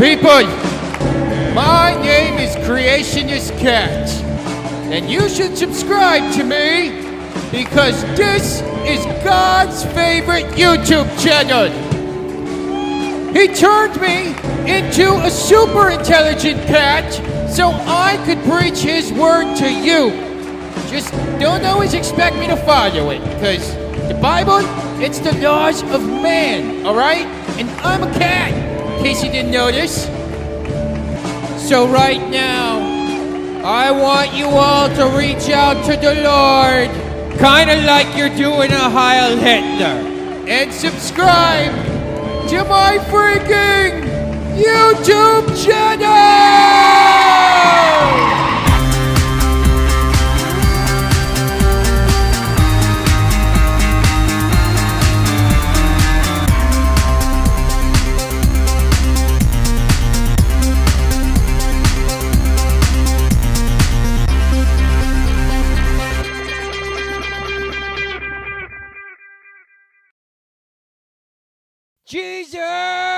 people, my name is Creationist Cat, and you should subscribe to me because this is God's favorite YouTube channel. He turned me into a super intelligent cat so I could preach his word to you. Just don't always expect me to follow it, because the Bible, it's the laws of man, alright? And I'm a cat, in case you didn't notice. So right now, I want you all to reach out to the Lord, kinda like you're doing a Heil Hitler, and subscribe to my freaking YouTube channel! Jesus!